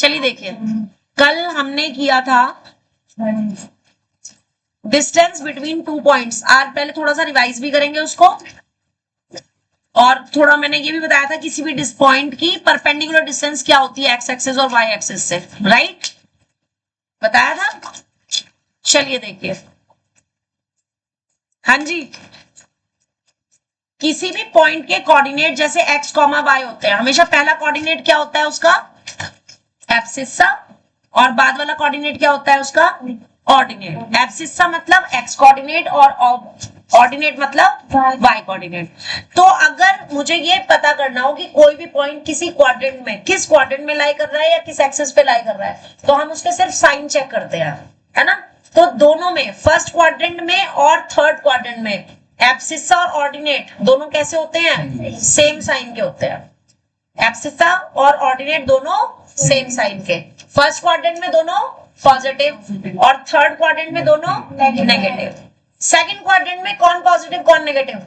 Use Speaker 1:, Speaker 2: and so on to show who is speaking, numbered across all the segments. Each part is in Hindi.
Speaker 1: चलिए देखिए, कल हमने किया था डिस्टेंस बिटवीन 2 पॉइंट्स। आज पहले थोड़ा सा रिवाइज भी करेंगे उसको, और थोड़ा मैंने ये भी बताया था किसी भी पॉइंट की परपेंडिकुलर डिस्टेंस क्या होती है एक्स एक्सिस और वाई एक्सिस से, राइट? बताया था। चलिए देखिए, हाँ जी, किसी भी पॉइंट के कोऑर्डिनेट जैसे x, y होते हैं, हमेशा पहला कोऑर्डिनेट क्या होता है उसका? एब्सिस्सा, और बाद वाला कोऑर्डिनेट क्या होता है उसका? ऑर्डिनेट। एब्सिस्सा मतलब x कोऑर्डिनेट और ऑर्डिनेट मतलब y कोऑर्डिनेट। तो अगर मुझे ये पता करना हो कि कोई भी पॉइंट किसी क्वाड्रेंट में, किस क्वाड्रेंट में लाई कर रहा है या किस एक्सिस पे लाई कर रहा है, तो हम उसके सिर्फ साइन चेक करते हैं, है ना? तो दोनों में, फर्स्ट क्वाड्रेंट में और थर्ड क्वाड्रेंट में, एब्सिस्सा और ऑर्डिनेट दोनों कैसे होते हैं? सेम साइन के होते हैं। एब्सिस्सा और ऑर्डिनेट दोनों सेम साइन के। फर्स्ट क्वाड्रेंट में दोनों पॉजिटिव और थर्ड क्वाड्रेंट में दोनों नेगेटिव। सेकंड क्वाड्रेंट में कौन पॉजिटिव कौन नेगेटिव?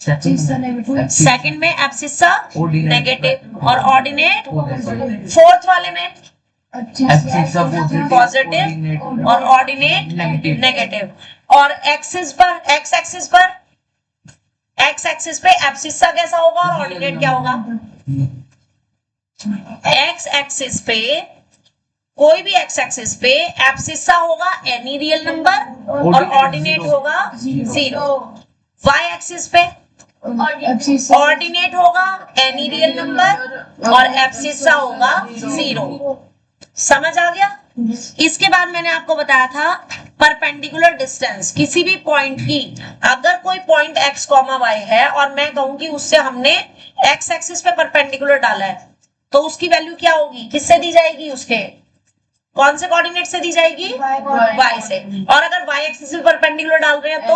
Speaker 1: सेकंड में एब्सिस्सा नेगेटिव और ऑर्डिनेट। फोर्थ वाले में पॉजिटिव और ऑर्डिनेट नेगेटिव। और एक्सिस पर, एक्स एक्सिस पर, एक्स एक्सिस पे एब्सिस्सा कैसा होगा और ऑर्डिनेट क्या होगा? एक्स एक्सिस पे, कोई भी एक्स एक्सिस पे एब्सिस्सा होगा एनी रियल नंबर और ऑर्डिनेट होगा 0। वाई एक्सिस पे ऑर्डिनेट होगा एनी रियल नंबर और एब्सिस्सा होगा 0। समझ आ गया? इसके बाद मैंने आपको बताया था परपेंडिकुलर डिस्टेंस किसी भी पॉइंट की। अगर कोई पॉइंट x, y है और मैं कहूं कि उससे हमने x एक्सिस पे परपेंडिकुलर डाला है, तो उसकी वैल्यू क्या होगी? किससे दी जाएगी? उसके कौन से कोऑर्डिनेट से दी जाएगी? y से। और अगर y एक्सिस पे परपेंडिकुलर डाल रहे हैं तो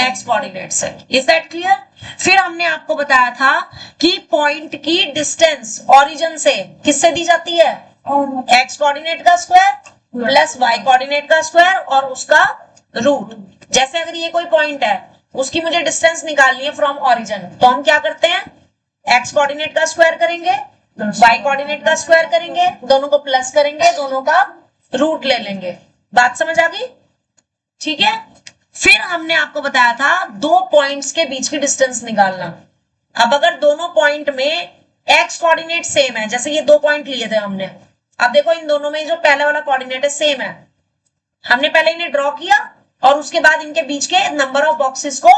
Speaker 1: x कोऑर्डिनेट से। Is that clear? फिर हमने आपको बताया था कि पॉइंट की डिस्टेंस ओरिजिन से किससे दी जाती है? x कोऑर्डिनेट का स्क्वायर प्लस y कोऑर्डिनेट का स्क्वायर और उसका रूट। जैसे अगर ये कोई पॉइंट है, उसकी मुझे डिस्टेंस निकालनी है फ्रॉम ओरिजिन, तो हम क्या करते हैं? x कोऑर्डिनेट का स्क्वायर करेंगे, y कोऑर्डिनेट का स्क्वायर करेंगे, दोनों को प्लस करेंगे, दोनों का रूट ले लेंगे। बात समझ आ गई? ठीक है। फिर हमने आपको बताया था दो पॉइंट्स के बीच की डिस्टेंस निकालना। अब अगर दोनों पॉइंट में x कोऑर्डिनेट सेम है, जैसे ये दो पॉइंट लिए थे हमने, अब देखो इन दोनों में जो पहले वाला कोऑर्डिनेट है सेम है, हमने पहले इन्हें ड्रॉ किया और उसके बाद इनके बीच के नंबर ऑफ बॉक्सेस को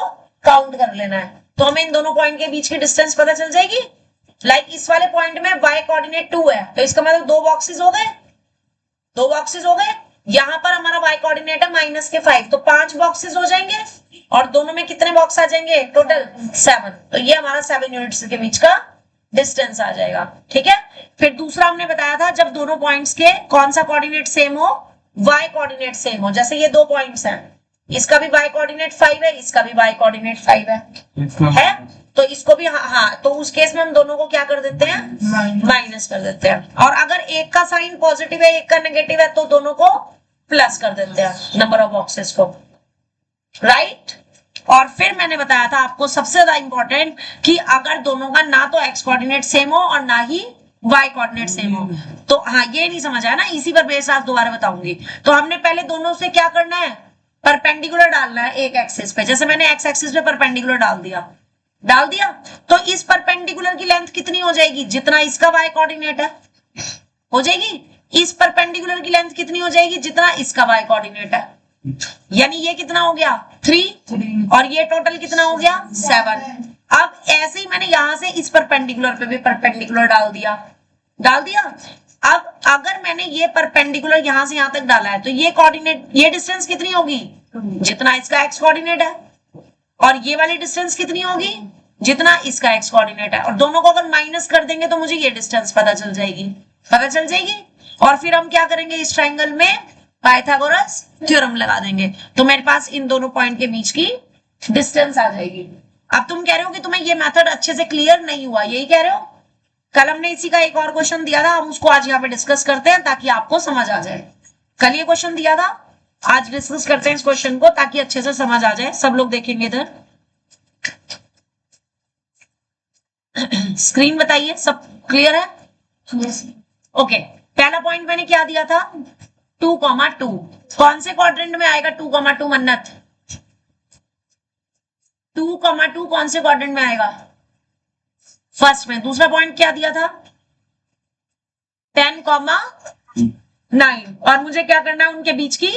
Speaker 1: काउंट कर लेना है, तो हमें इन दोनों पॉइंट के बीच की डिस्टेंस पता चल जाएगी। लाइक इस वाले पॉइंट में y कोऑर्डिनेट 2 है, तो इसका मतलब दो बॉक्सेस हो गए, दो बॉक्सेस हो गए। यहाँ पर हमारा y कोऑर्डिनेट है -5, तो 5 बॉक्सेस हो जाएंगे और दोनों में कितने बॉक्स आ जाएंगे? टोटल 7। तो ये हमारा 7 यूनिट्स के बीच का डिस्टेंस आ जाएगा। ठीक है। फिर दूसरा हमने बताया था जब दोनों पॉइंट्स के कौन सा कोऑर्डिनेट सेम हो? y कोऑर्डिनेट सेम हो। जैसे ये दो पॉइंट्स हैं, इसका भी y कोऑर्डिनेट 5 है, इसका भी y कोऑर्डिनेट 5 है, तो इसको भी हाँ, तो उस केस में हम दोनों को क्या कर देते हैं? माइनस कर देते हैं। और अगर एक का साइन पॉजिटिव है एक का नेगेटिव है, तो दोनों को प्लस कर देते हैं नंबर ऑफ बॉक्सेस को, राइट? और फिर मैंने बताया था आपको सबसे ज्यादा इंपॉर्टेंट कि अगर दोनों का ना तो x कोऑर्डिनेट सेम हो और ना ही y कोऑर्डिनेट सेम हो, तो हाँ ये नहीं समझ आया ना, इसी पर बेस आज दोबारा बताऊंगी। तो हमने पहले दोनों से क्या करना है? परपेंडिकुलर डालना है एक एक्सिस पे। जैसे मैंने x एक्सिस पे परपेंडिकुलर डाल दिया, तो इस परपेंडिकुलर की लेंथ कितनी हो जाएगी? जितना इसका y कोऑर्डिनेट है हो जाएगी। इस परपेंडिकुलर की लेंथ कितनी हो जाएगी? जितना इसका y कोऑर्डिनेट है। यानी ये कितना हो गया? 3, और ये टोटल कितना हो गया? 7। अब ऐसे ही मैंने यहां से इस परपेंडिकुलर पे भी परपेंडिकुलर डाल दिया। अब अगर मैंने ये परपेंडिकुलर यहां से यहां तक डाला है, तो ये कोऑर्डिनेट, ये डिस्टेंस कितनी होगी? जितना इसका x कोऑर्डिनेट है। और ये वाली डिस्टेंस कितनी होगी? जितना इसका x कोऑर्डिनेट है। और दोनों को अगर माइनस कर देंगे तो मुझे ये डिस्टेंस पता चल जाएगी। और फिर हम क्या करेंगे? इस ट्राइंगल में पाइथागोरस थ्योरम लगा देंगे, तो मेरे पास इन दोनों पॉइंट के बीच की डिस्टेंस आ जाएगी। अब तुम कह रहे हो कि तुम्हें ये मेथड अच्छे से क्लियर नहीं हुआ, यही कह रहे हो? कल हमने इसी का एक और क्वेश्चन दिया था, हम उसको आज यहाँ पे डिस्कस करते हैं ताकि आपको समझ आ जाए। कल ये क्वेश्चन दिया था, आज डिस्कस करते हैं इस क्वेश्चन को ताकि अच्छे से समझ आ जाए। सब लोग देखेंगे इधर स्क्रीन, बताइए सब क्लियर है? ओके। पहला पॉइंट मैंने क्या दिया था 2,2 कौन से क्वाड्रेंट में आएगा 2,2 मन्नत 2,2 कौन से क्वाड्रेंट में आएगा फर्स्ट में। दूसरा पॉइंट क्या दिया था 10,9 और मुझे क्या करना है उनके बीच की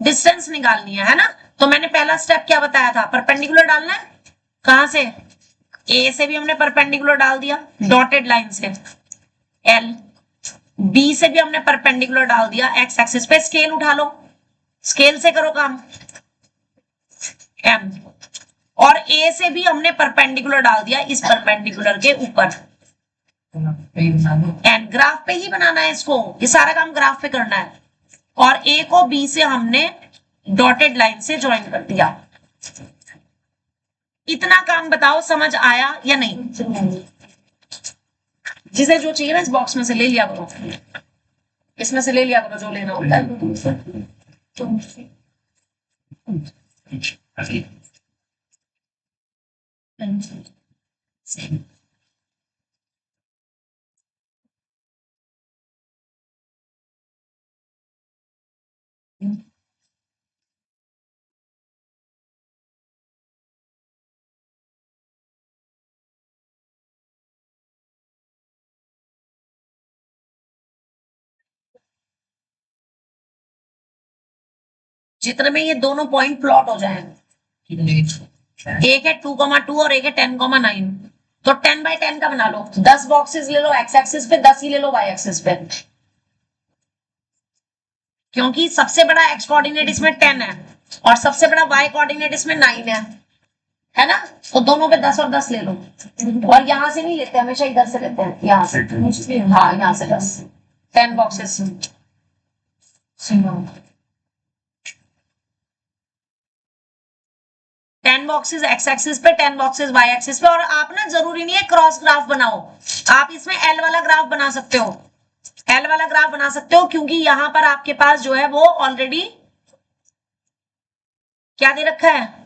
Speaker 1: डिस्टेंस निकालनी है ना। तो मैंने पहला स्टेप क्या बताया था परपेंडिकुलर डालना है। कहां से ए से भी हमने परपेंडिकुलर डाल दिया डॉटेड लाइन से, एल बी से भी हमने परपेंडिकुलर डाल दिया एक्स एक्सिस पे। स्केल उठा लो स्केल से करो काम एम, और ए से भी हमने परपेंडिकुलर डाल दिया इस परपेंडिकुलर के ऊपर एंड ग्राफ पे ही बनाना है इसको, ये सारा काम ग्राफ पे करना है। और ए को बी से हमने डॉटेड लाइन से ज्वाइन कर दिया। इतना काम बताओ समझ आया या नहीं। जिसे जो चाहिए ना इस बॉक्स में से ले लिया करो, इसमें से ले लिया करो जो लेना होता है। जितने में ये दोनों पॉइंट प्लॉट हो जाए, एक है 2,2 और एक है 10,9, तो 10/10 का बना लो। 10 बॉक्सेस ले लो एक्स एक्सिस पे, 10 ही ले लो वाई एक्सिस पे, क्योंकि सबसे बड़ा एक्स कोऑर्डिनेट इसमें 10 है और सबसे बड़ा वाई कोऑर्डिनेट इसमें 9 है ना। तो दोनों पे 10 और 10 ले लो। और यहां से नहीं लेते, हमेशा इधर से लेते हैं, यहाँ से। हाँ यहाँ से 10 10 बॉक्सेस। 10 बॉक्सेस एक्स एक्सिस पे, 10 बॉक्सेस वाई एक्सिस पे। और आप ना जरूरी नहीं है क्रॉस ग्राफ बनाओ, आप इसमें एल वाला ग्राफ बना सकते हो, एल वाला ग्राफ बना सकते हो, क्योंकि यहां पर आपके पास जो है वो ऑलरेडी क्या दे रखा है,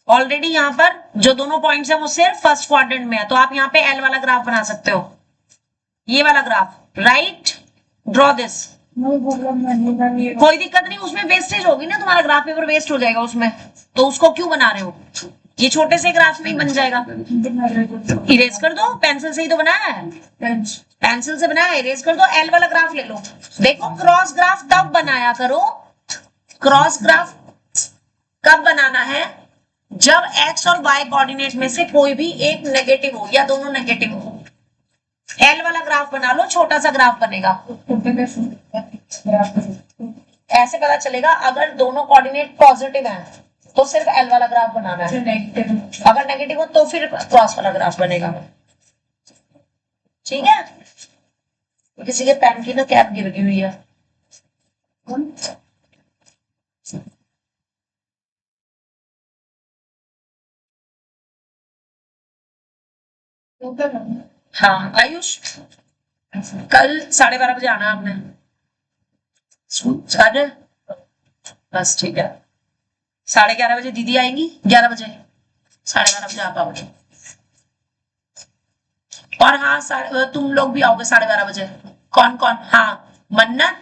Speaker 1: ऑलरेडी यहाँ पर जो दोनों पॉइंट्स हैं वो सिर्फ फर्स्ट क्वाड्रेंट में है। तो आप यहाँ पे एल वाला ग्राफ बना सकते हो, ये वाला ग्राफ, राइट। Draw this. कोई दिक्कत नहीं, उसमें वेस्टेज होगी ना, तुम्हारा ग्राफ पेपर वेस्ट हो जाएगा उसमें, तो उसको क्यों बना रहे हो, ये छोटे से ग्राफ में ही बन जाएगा। इरेज कर दो, पेंसिल से ही तो बनाया है, पेंसिल से बनाया, इरेज कर दो। एल वाला ग्राफ ले लो। देखो क्रॉस ग्राफ तब बनाया करो, क्रॉस ग्राफ कब बनाना है जब एक्स और वाई कोऑर्डिनेट में से कोई भी एक नेगेटिव हो या दोनों नेगेटिव हो। एल वाला ग्राफ बना लो, छोटा सा ग्राफ बनेगा। ऐसे पता चलेगा अगर दोनों कोऑर्डिनेट पॉजिटिव हैं तो सिर्फ एल वाला ग्राफ बनाना है, अगर नेगेटिव हो तो फिर क्रॉस वाला ग्राफ बनेगा। ठीक है। किसी के पेन की ना कैप गिर गई हुई है। हाँ आयुष, कल 12:30 बजे आना आपने। बस ठीक है, 11:30 बजे दीदी आएंगी, 11 बजे, 12:30 बजे आप आओगे। और हाँ तुम लोग भी आओगे 12:30 बजे। कौन कौन? हाँ मन्नत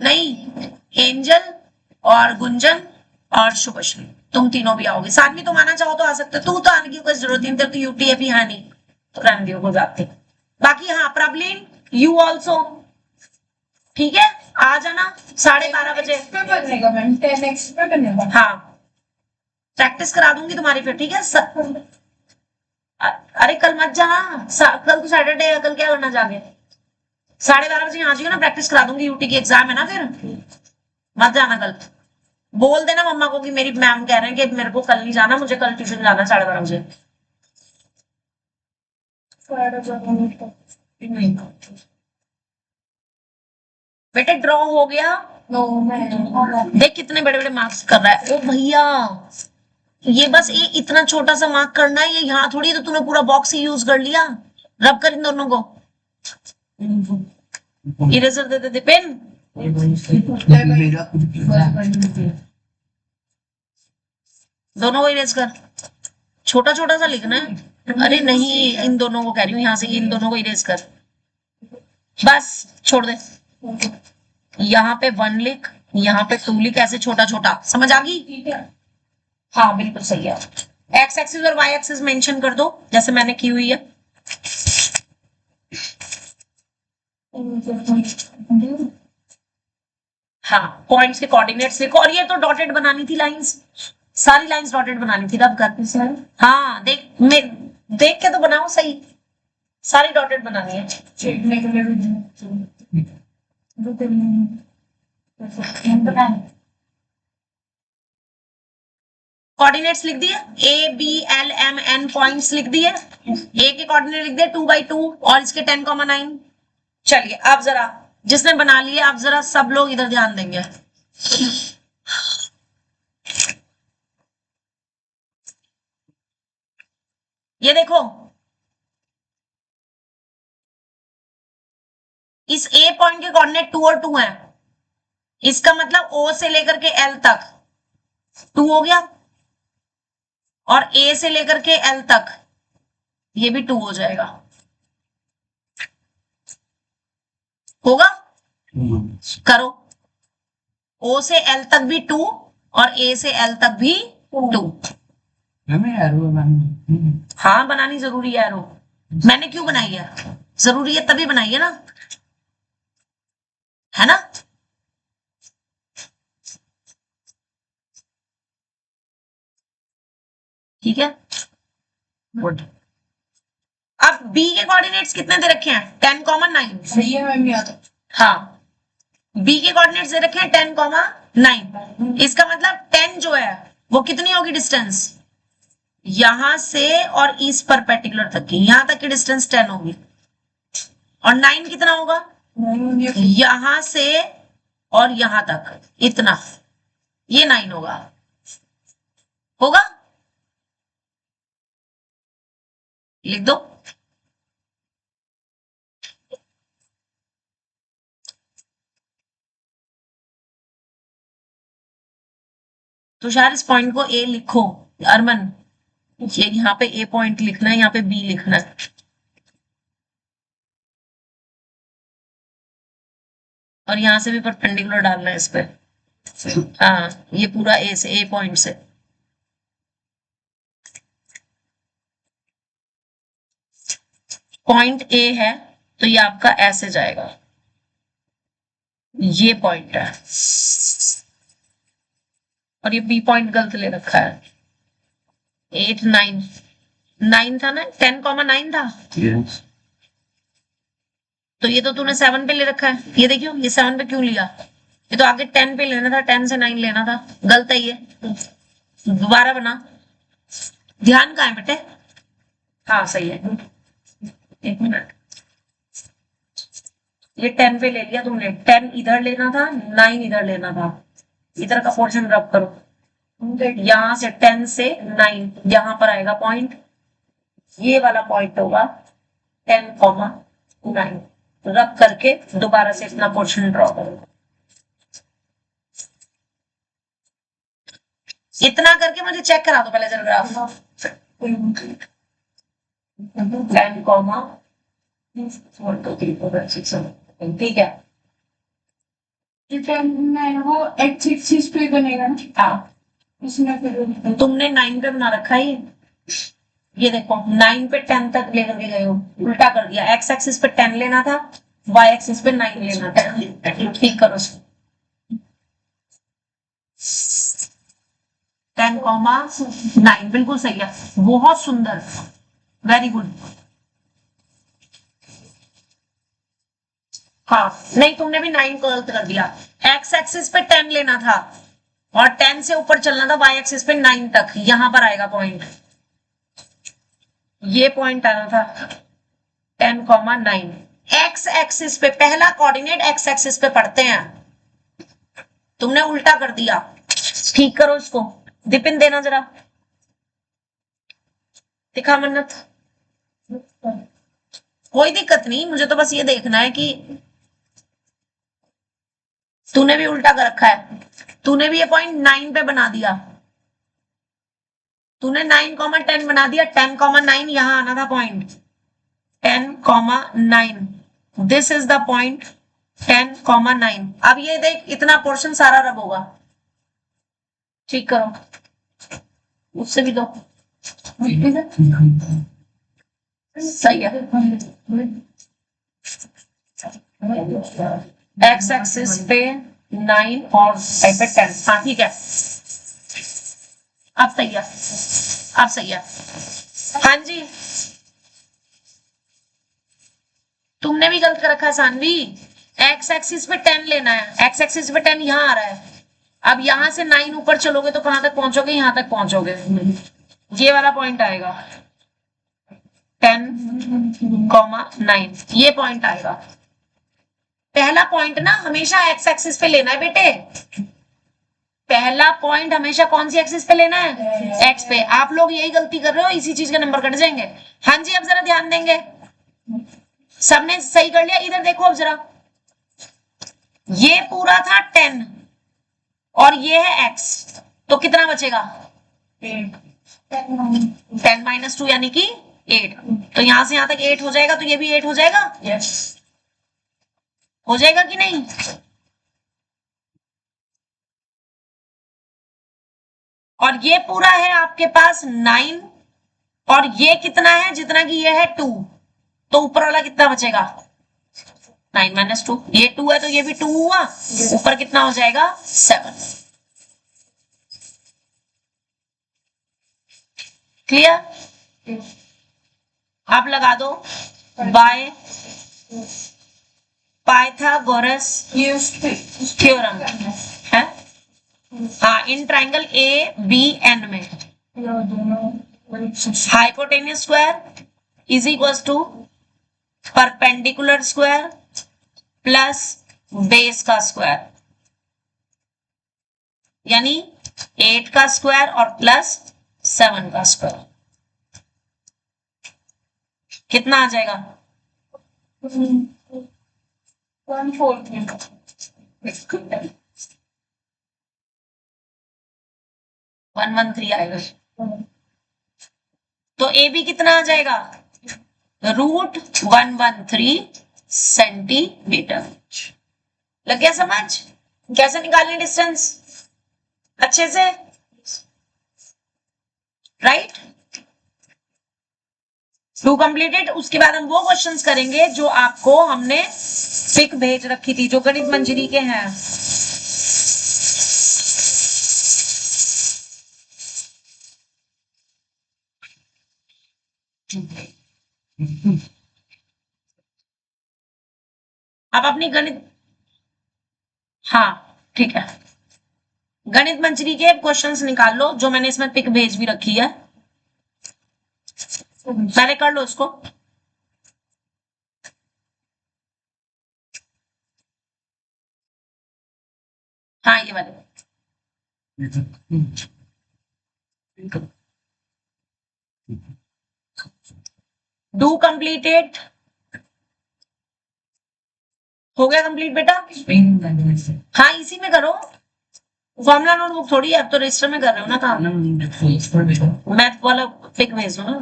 Speaker 1: नहीं, एंजल और गुंजन और शुभश्री, तुम तीनों भी आओगे। साथ में तुम आना चाहो तो आ सकते हो, तू तो आने की कोई जरूरत नहीं, तेरे तो यूटीएफ ही है नहीं, तो रहने दियो कोई बात नहीं। बाकी हाँ प्रॉब्लम यू ऑल्सो, ठीक है, आ जाना 12:30 बजे। हाँ प्रैक्टिस करा दूंगी तुम्हारी फिर, ठीक है। अरे कल मत जाना, कल तो सैटरडे है, कल क्या करना जाके। 12:30 बजे यहाँ जाइए ना, प्रैक्टिस करा दूंगी, यूटी की एग्जाम है ना, फिर मत जाना कल। बोल देना मम्मा को कि मेरी मैम कह रहे हैं कि मेरे को कल नहीं जाना, मुझे कल ट्यूशन जाना 12:30 बजे। बेटे ड्रॉ हो गया। देख कितने बड़े बड़े मार्क्स कर रहा है। ओ भैया ये बस ये इतना छोटा सा मार्क करना है, ये यहाँ थोड़ी तो तूने पूरा बॉक्स ही यूज कर लिया। रब कर इन दोनों को, इरेजर दे दे पेन। दोनों को इरेज कर, छोटा छोटा सा लिखना है। अरे नहीं इन दोनों को कह रही हूँ, यहाँ से इन दोनों को इरेज कर, बस छोड़ दे, यहाँ पे 1 लिख, यहाँ पे 2 लिख, ऐसे छोटा छोटा, समझ आ गई? हाँ बिल्कुल सही है। एक्स एक्सिस और वाई एक्सिस मेंशन कर दो जैसे मैंने की हुई है। हाँ पॉइंट्स के कोऑर्डिनेट्स लिखो, और ये तो डॉटेड बनानी थी लाइंस, सारी लाइंस डॉटेड बनानी थी रब कर। हाँ देख के तो बनाओ सही, सारी डॉटेड बनानी है। कोऑर्डिनेट्स लिख दिए, A B L M N points लिख दिए, ए के कोऑर्डिनेट लिख दिए 2/2 और इसके 10,9। चलिए अब जरा जिसने बना लिए, आप जरा सब लोग इधर ध्यान देंगे। ये देखो, इस ए पॉइंट के कोऑर्डिनेट 2 और 2 है, इसका मतलब ओ से लेकर के एल तक 2 हो गया, और ए से लेकर के एल तक ये भी 2 हो जाएगा, होगा? करो, ओ से एल तक भी 2 और ए से एल तक भी 2। हाँ बनानी जरूरी है एरो, मैंने क्यों बनाई है? जरूरी है तभी बनाई है ना, है ना? ठीक है, गुड। अब बी के कोऑर्डिनेट्स कितने दे रखे हैं? 10,9।
Speaker 2: सही है मैम, याद।
Speaker 1: हाँ बी के कोऑर्डिनेट्स दे रखे हैं 10,9। इसका मतलब 10 जो है वो कितनी होगी डिस्टेंस, यहां से और इस परपेंडिकुलर तक की, यहां तक की डिस्टेंस 10 होगी, और 9 कितना होगा? यहां से और यहां तक इतना, ये 9 होगा, होगा? लिख दो। तुषार इस पॉइंट को ए लिखो, अरमन ये यहाँ पे ए पॉइंट लिखना है, यहाँ पे बी लिखना है। और यहां से भी परपेंडिकुलर डालना है इस पे। हाँ ये पूरा ए से, ए पॉइंट से। पॉइंट ए है तो ये आपका ऐसे जाएगा, ये पॉइंट है, और ये बी पॉइंट गलत ले रखा है। 8 9 9 था ना, 10,9 था।
Speaker 3: Yes.
Speaker 1: तो ये तो तूने 7 पे ले रखा है, ये देखियो ये 7 पे क्यों लिया, ये तो आगे 10 पे लेना था, 10 से 9 लेना था, गलत है ये, दोबारा बना। ध्यान कहाँ है बेटे? हाँ सही है, एक मिनट, ये 10 पे ले लिया तुमने, 10 इधर लेना था, 9 इधर लेना था, इधर का पोर्शन रब करो, यहां से 10 से 9 यहां पर आएगा पॉइंट, ये वाला पॉइंट होगा 10,9, रब करके दोबारा से इतना पोर्शन ड्रॉ करो। इतना करके मुझे चेक करा दो पहले जरा ग्राफ। 10, 1 2 3 4 5 6 7, ठीक है।
Speaker 2: वो एक्स एक्सिस पे बनेगा ना?
Speaker 1: हाँ
Speaker 2: इसमें फिर
Speaker 1: तुमने 9 पे बना रखा है ये देखो 9 पे 10 तक लेकर के गए हो, उल्टा कर दिया, एक्स एक्सिस पे 10 लेना था, वाई एक्सिस पे 9 लेना था, ठीक करो इसको। 10,9 बिल्कुल सही है, बहुत सुंदर, वेरी गुड। हाँ नहीं तुमने भी 9 को गलत कर दिया, एक्स एक्सिस पे 10 लेना था और 10 से ऊपर चलना था वाई एक्सिस पे 9 तक, यहां पर आएगा पॉइंट, ये पॉइंट आना था 10,9। एक्स एक्सिस पे पहला कोऑर्डिनेट एक्स एक्सिस पे पढ़ते हैं, तुमने उल्टा कर दिया, ठीक करो इसको, दिपिन देना जरा, दिखा मन्नत। कोई दिक्कत नहीं, मुझे तो बस ये देखना है कि तूने भी उल्टा कर रखा है, तूने भी ये पॉइंट 9 पे बना दिया, तूने 9,10 बना दिया, 10,9 यहां आना था point, 10,9 this is the point 10,9। अब ये देख इतना पोर्शन सारा रब होगा, ठीक करो, उससे भी दो, सही है। एक्स एक्सिस पे 9 और y पे 10, हाँ ठीक है, अब सही है, अब सही है। हाँ जी, तुमने भी गलत कर रखा है सानवी, एक्स एक्सिस पे 10 लेना है, एक्स एक्सिस पे 10 यहाँ आ रहा है। अब यहां से 9 ऊपर चलोगे तो कहां तक पहुंचोगे, यहां तक पहुंचोगे, ये वाला पॉइंट आएगा 10,9, ये पॉइंट आएगा। पहला पॉइंट ना हमेशा एक्स एक्सिस पे लेना है बेटे, पहला पॉइंट हमेशा कौन सी एक्सिस पे लेना है, एक्स पे। आप लोग यही गलती कर रहे हो, इसी चीज के नंबर कट जाएंगे। हाँ जी, अब जरा ध्यान देंगे, सबने सही कर लिया, इधर देखो अब जरा, ये पूरा था 10 और ये है x, तो कितना बचेगा 10 - 2 यानी कि 8, तो यहां से यहां तक 8 हो जाएगा, तो ये भी 8 हो जाएगा, हो जाएगा कि नहीं। और ये पूरा है आपके पास 9, और ये कितना है, जितना कि ये है 2, तो ऊपर वाला कितना बचेगा 9 - 2, ये 2 है तो ये भी 2 हुआ, ऊपर कितना हो जाएगा 7। क्लियर, आप लगा दो बाय पाइथागोरस थ्योरम है, हाँ, in triangle A B N में hypotenuse square is equal to perpendicular square plus base का स्क्वायर, यानी 8 का स्क्वायर और प्लस 7 का स्क्वायर, कितना आ जाएगा 113 आएगा, तो ए बी कितना आ जाएगा √113 सेंटीमीटर। लग गया समझ कैसे निकालनी डिस्टेंस अच्छे से, राइट। 2 कंप्लीटेड। उसके बाद हम वो क्वेश्चंस करेंगे जो आपको हमने पिक भेज रखी थी, जो गणित मंजरी के हैं। आप अपनी गणित, हाँ ठीक है, गणित मंजरी के क्वेश्चंस निकाल लो, जो मैंने इसमें पिक भेज भी रखी है, पहले कर लो इसको। हाँ ये वाले डू कंप्लीटेड, हो गया कंप्लीट बेटा, हाँ इसी में करो, फॉर्मूला नोटबुक थोड़ी है, अब तो रजिस्टर में कर रहे हो ना काम, मैथ वाला पिक भेज दो ना,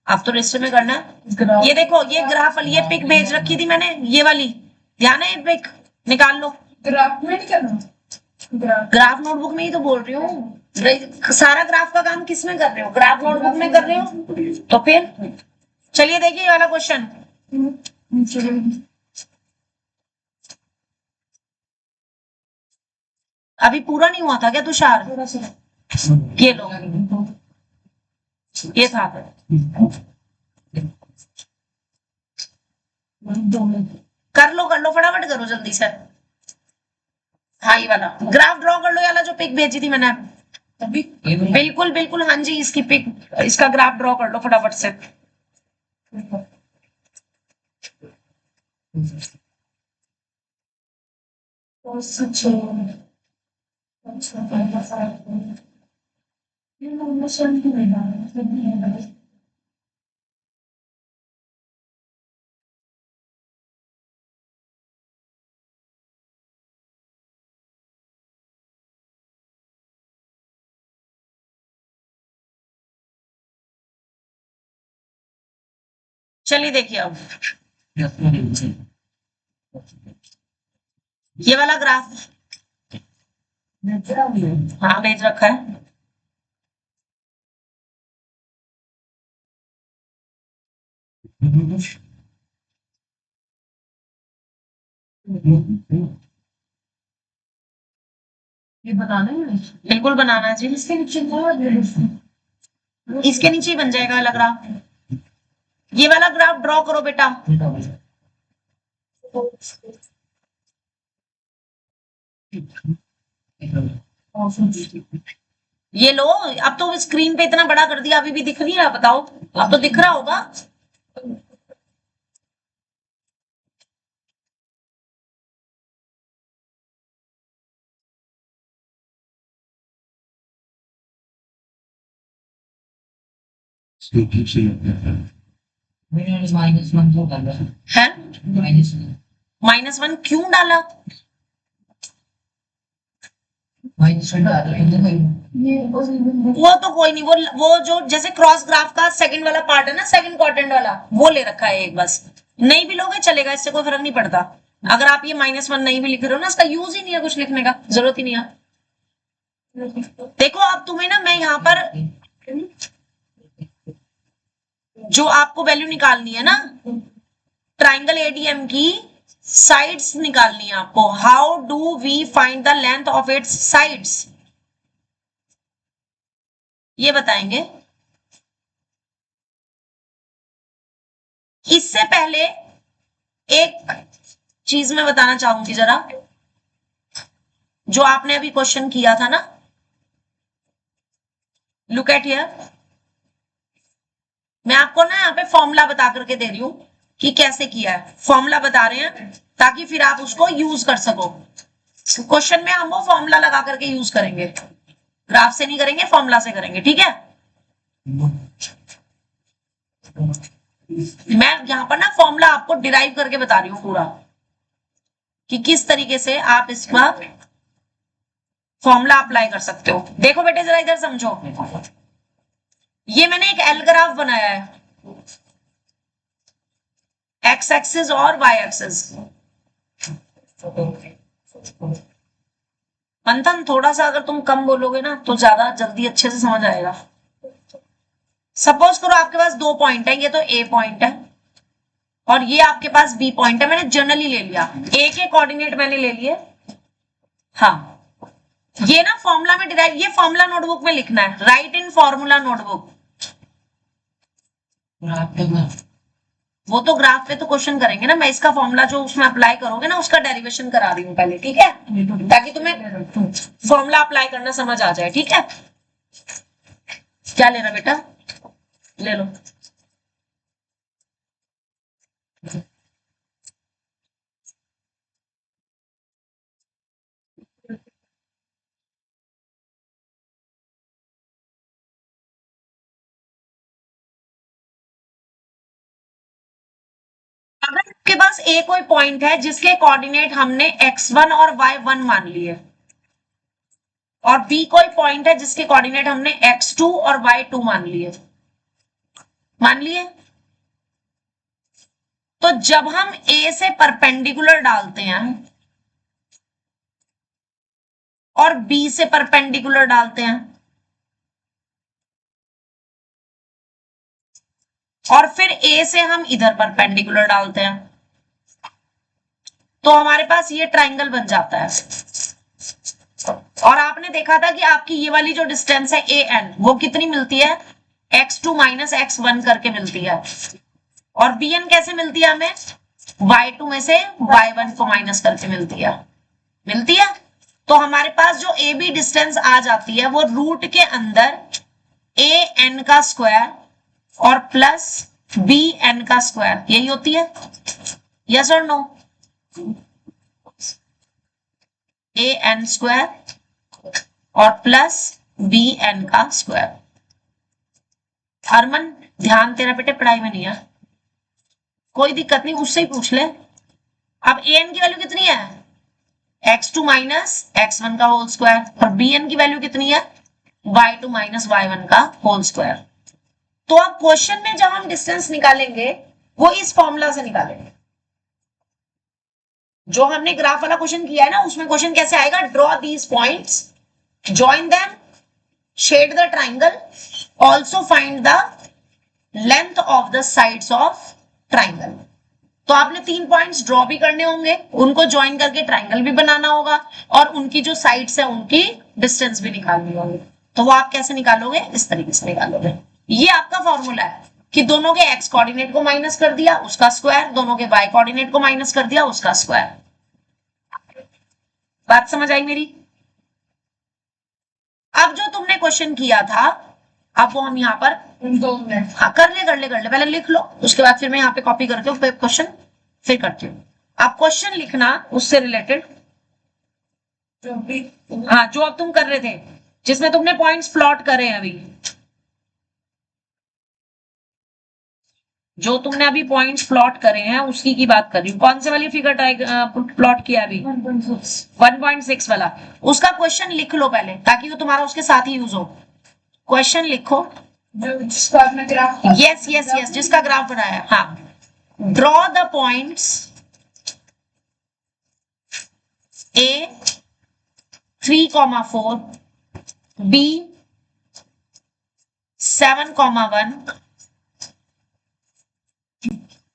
Speaker 1: अब तो रजिस्टर में करना है। ये देखो, ये ग्राफ वाली ये पिक भेज रखी थी मैंने, ये वाली, ध्यान है, ये पिक निकाल लो।
Speaker 2: ग्राफ में नहीं करना,
Speaker 1: ग्राफ नोटबुक में ही तो बोल रही हूँ, सारा ग्राफ का काम किस में कर रहे हो, ग्राफ नोटबुक में कर रहे हो, तो फिर चलिए देखिए ये वाला क्वेश्चन, अभी पूरा नहीं हुआ था क्या तुषार, ये लो, ये था, कर लो फटाफट करो जल्दी से। हाँ ये वाला ग्राफ ड्रॉ कर लो, ये वाला जो पिक भेजी थी मैंने, बिल्कुल बिल्कुल, हाँ जी, इसकी पिक, इसका ग्राफ ड्रॉ कर लो फटाफट से। चलिए देखिए अब ये वाला ग्राफ हाँ भेज रखा है।
Speaker 2: ये बताना है
Speaker 1: बिल्कुल बनाना है जी।
Speaker 2: इसके नीचे
Speaker 1: इसके नीचे ही बन जाएगा वाला ग्राफ। ये वाला ग्राफ ड्रॉ करो बेटा। ये लो, अब तो स्क्रीन पे इतना बड़ा कर दिया, अभी भी दिख नहीं रहा? बताओ, अब तो दिख रहा होगा। है -1 क्यों डाला? वो तो कोई नहीं, वो जो जैसे क्रॉस ग्राफ का सेकंड वाला पार्ट है ना, सेकंड क्वाड्रेंट वाला, वो ले रखा है एक, बस। नहीं भी लोगे चलेगा, इससे कोई फर्क नहीं पड़ता। अगर आप ये -1 नहीं भी लिख रहे हो ना, इसका यूज ही नहीं है कुछ लिखने का, जरूरत ही नहीं है। देखो अब तुम्हें ना, मैं यहाँ पर जो आपको वैल्यू निकालनी है ना, ट्राइंगल एडीएम की साइड्स निकालनी है आपको। How do we find the length of its sides, ये बताएंगे। इससे पहले एक चीज मैं बताना चाहूंगी जरा, जो आपने अभी क्वेश्चन किया था ना, लुक एट हियर। मैं आपको ना यहाँ पे फॉर्मूला बता करके दे रही हूं कि कैसे किया है। फॉर्मूला बता रहे हैं ताकि फिर आप उसको यूज कर सको। क्वेश्चन में हम वो फॉर्मूला लगा करके यूज करेंगे, ग्राफ से नहीं करेंगे, फॉर्मूला से करेंगे, ठीक है। मैं यहाँ पर ना फॉर्मूला आपको डिराइव करके बता रही हूँ पूरा, कि किस तरीके से आप इस पर फॉर्मूला अप्लाई कर सकते हो। देखो बेटे जरा इधर समझो, ये मैंने एक एल ग्राफ बनाया है, एक्स एक्सिस और वाई एक्सिस। मंथन थोड़ा सा अगर तुम कम बोलोगे ना तो ज्यादा जल्दी अच्छे से समझ आएगा। सपोज करो आपके पास 2 पॉइंट है, ये तो ए पॉइंट है और ये आपके पास बी पॉइंट है। मैंने जनरली ले लिया, ए के कोऑर्डिनेट मैंने ले लिए। हाँ, ये ना फॉर्मूला में डिराइव, ये फॉर्मूला नोटबुक में लिखना है, राइट इन फॉर्मूला नोटबुक। वो तो ग्राफ पे तो क्वेश्चन करेंगे ना, मैं इसका फॉर्मूला जो उसमें अप्लाई करोगे ना, उसका डेरिवेशन करा रही हूँ पहले, ठीक है, ताकि तुम्हें फॉर्मूला अप्लाई करना समझ आ जाए, ठीक है। क्या लेना बेटा, ले लो। अगर आपके पास ए कोई पॉइंट है जिसके कोऑर्डिनेट हमने x1 और y1 मान लिए, और बी कोई पॉइंट है जिसके कोऑर्डिनेट हमने x2 और y2 मान लिए, तो जब हम ए से परपेंडिकुलर डालते हैं और बी से परपेंडिकुलर डालते हैं और फिर ए से हम इधर परपेंडिकुलर डालते हैं, तो हमारे पास ये ट्राइंगल बन जाता है। और आपने देखा था कि आपकी ये वाली जो डिस्टेंस है ए एन, वो कितनी मिलती है, x2 माइनस x1 करके मिलती है। और बी एन कैसे मिलती है हमें, y2 में से y1 को माइनस करके मिलती है। तो हमारे पास जो ए बी डिस्टेंस आ जाती है वो रूट के अंदर ए एन का स्क्वायर और प्लस बी एन का स्क्वायर, यही होती है। यस और नो, ए एन स्क्वायर और प्लस बी एन का स्क्वायर। हरमन ध्यान तेरा बेटे पढ़ाई में नहीं है, कोई दिक्कत नहीं, उससे ही पूछ ले। अब ए एन की वैल्यू कितनी है, x2 माइनस x1 का होल स्क्वायर, और बी एन की वैल्यू कितनी है, y2 माइनस y1 का होल स्क्वायर। तो अब क्वेश्चन में जब हम डिस्टेंस निकालेंगे वो इस फॉर्मूला से निकालेंगे, जो हमने ग्राफ वाला क्वेश्चन किया है ना, उसमें क्वेश्चन कैसे आएगा, draw these points, join them, shade the triangle, also find the length of the sides of triangle. तो आपने 3 पॉइंट्स ड्रॉ भी करने होंगे, उनको ज्वाइन करके ट्राइंगल भी बनाना होगा, और उनकी जो साइड्स है उनकी डिस्टेंस भी निकालनी होगी। तो वो आप कैसे निकालोगे, इस तरीके से निकालोगे। ये आपका फॉर्मूला है कि दोनों के एक्स कोऑर्डिनेट को माइनस कर दिया, उसका स्क्वायर, दोनों के वाई कोऑर्डिनेट को माइनस कर दिया, उसका स्क्वायर। बात समझ आई मेरी? अब जो तुमने क्वेश्चन किया था, अब वो हम यहाँ पर
Speaker 2: 2 मिनट।
Speaker 1: हाँ, कर ले, पहले लिख लो, उसके बाद फिर मैं यहाँ पे कॉपी करके क्वेश्चन फिर करती हूँ। आप क्वेश्चन लिखना उससे रिलेटेड,
Speaker 2: जो भी
Speaker 1: हाँ, जो अब तुम कर रहे थे, जिसमें तुमने पॉइंट्स प्लॉट करे हैं अभी, जो तुमने अभी पॉइंट्स प्लॉट करे हैं उसकी की बात कर रही हूँ। कौन से वाली फिगर प्लॉट किया अभी? 1.6 वाला। उसका क्वेश्चन लिख लो पहले, ताकि वो तुम्हारा उसके साथ ही यूज हो। क्वेश्चन लिखो,
Speaker 2: जो जिसका आपने ग्राफ,
Speaker 1: यस, जिसका ग्राफ बनाया है। हाँ, draw the points A 3,4, B 7,1,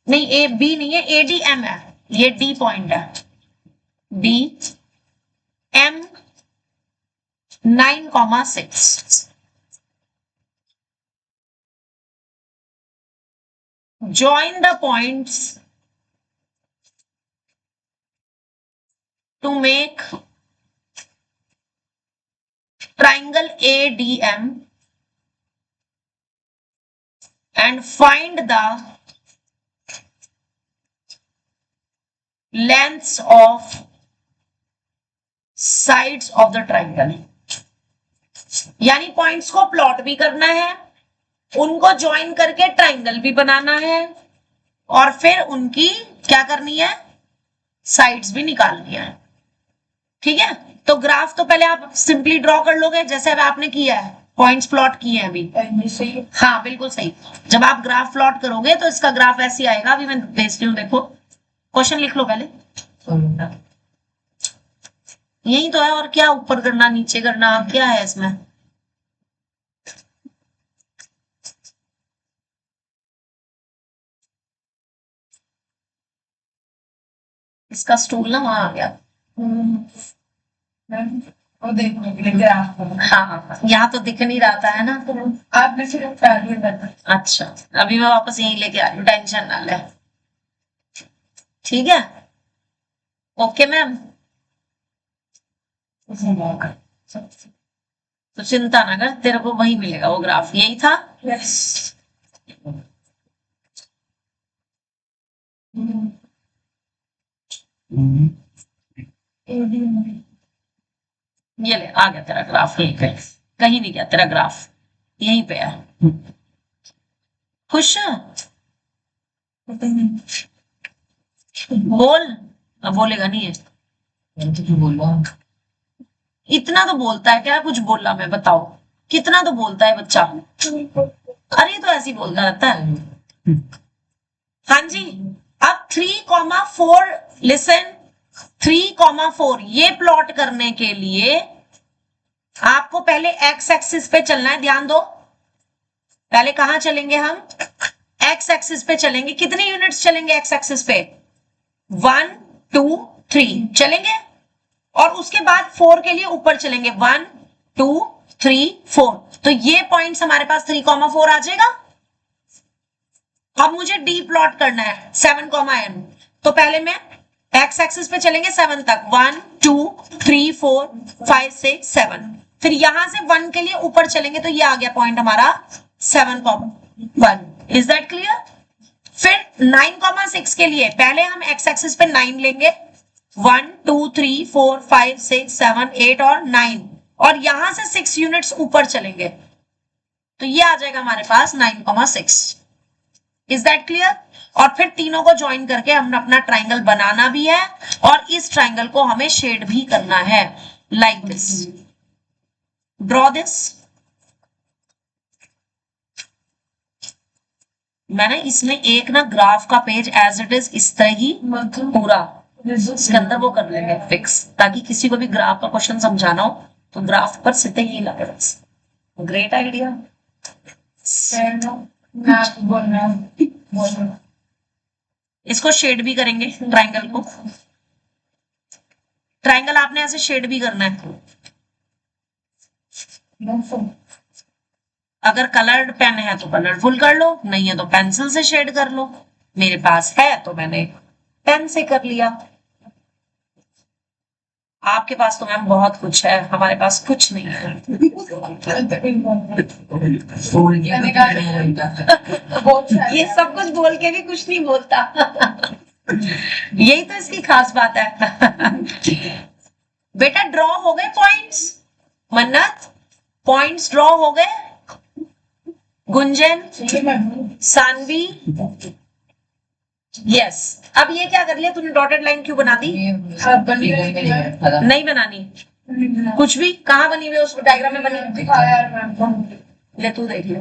Speaker 1: नहीं, ए बी नहीं है, ADM है, ये D पॉइंट है, B M 9,6। Join the points to make triangle ADM and find the lengths of sides of the triangle। यानी पॉइंट्स को प्लॉट भी करना है, उनको ज्वाइन करके ट्राइंगल भी बनाना है, और फिर उनकी क्या करनी है, साइड्स भी निकालनी है। ठीक है, तो ग्राफ तो पहले आप सिंपली ड्रॉ कर लोगे, जैसे अब आपने किया है, पॉइंट्स प्लॉट किए हैं अभी। हाँ, बिल्कुल सही। जब आप ग्राफ प्लॉट करोगे तो इसका ग्राफ ऐसे आएगा। अभी मैं भेजती हूँ, देखो, क्वेश्चन लिख लो पहले। यही तो है, और क्या ऊपर करना नीचे करना क्या है इसमें? इसका स्टूल ना वहां आ गया।
Speaker 2: वो देखने के लिए ग्राफ।
Speaker 1: हाँ, यहाँ तो दिख नहीं रहा था, है ना?
Speaker 2: आपने सिर्फ आगे करना।
Speaker 1: अच्छा, अभी मैं वापस यहीं लेके आ रही हूँ, टेंशन ना ले। ठीक है, ओके मैम। तो चिंता ना कर, तेरे को वही मिलेगा, वो ग्राफ यही था।
Speaker 2: यस।
Speaker 1: ये ले, आ गया तेरा ग्राफ, यहीं पे, कहीं नहीं गया तेरा ग्राफ, यहीं पे है। खुश? बोल। अब बोलेगा नहीं है, इतना तो बोलता है क्या? कुछ बोला मैं, बताओ कितना तो बोलता है बच्चा। अरे तो ऐसे ही बोलता रहता है। हाँ जी, अब 3,4, लिसन, 3,4 ये प्लॉट करने के लिए आपको पहले एक्स एक्सिस पे चलना है। ध्यान दो, पहले कहां चलेंगे हम? एक्स एक्सिस पे चलेंगे। कितनी यूनिट्स चलेंगे एक्स एक्सिस पे? 1 2 3 चलेंगे, और उसके बाद 4 के लिए ऊपर चलेंगे, 1 2 3 4। तो ये पॉइंट्स हमारे पास 3,4 आ जाएगा। अब मुझे डी प्लॉट करना है 7,n। तो पहले मैं एक्स एक्सिस पे चलेंगे 7 तक, 1 2 3 4 5 6 7। फिर यहां से 1 के लिए ऊपर चलेंगे, तो ये आ गया पॉइंट हमारा 7,1। Is that clear? फिर 9,6 के लिए पहले हम एक्स एक्सिस पे 9 लेंगे, 1 2 3 4 5 6 7 8 और 9, और यहां से 6 यूनिट्स ऊपर चलेंगे, तो ये आ जाएगा हमारे पास 9,6। Is that clear? और फिर तीनों को ज्वाइन करके हमने अपना ट्राइंगल बनाना भी है, और इस ट्राइंगल को हमें शेड भी करना है, लाइक दिस। Draw this. मैंने इसमें एक ना ग्राफ का पेज एज इट इज इस तरह ही पूरा इसके अंदर वो कर लेंगे फिक्स, ताकि किसी को भी ग्राफ का क्वेश्चन समझाना हो तो ग्राफ पर सीधे ही लगे बस। Great idea. इसको शेड भी करेंगे ट्राइंगल को। ट्राइंगल आपने ऐसे शेड भी करना है। अगर कलर्ड पेन है तो कलरफुल कर लो, नहीं है तो पेंसिल से शेड कर लो। मेरे पास है तो मैंने पेन से कर लिया। आपके पास तो मैम बहुत कुछ है, हमारे पास कुछ नहीं है। ये सब कुछ बोल के भी कुछ नहीं बोलता। यही तो इसकी खास बात है। बेटा ड्रॉ हो गए पॉइंट्स? मन्नत पॉइंट्स ड्रॉ हो गए? गुंजन, सानवी, यस। अब ये क्या कर लिया तूने, डॉटेड लाइन क्यों बना दी? नहीं बनानी कुछ भी। कहाँ बनी हुई है उस डायग्राम में? बनी ले, तू देख ले।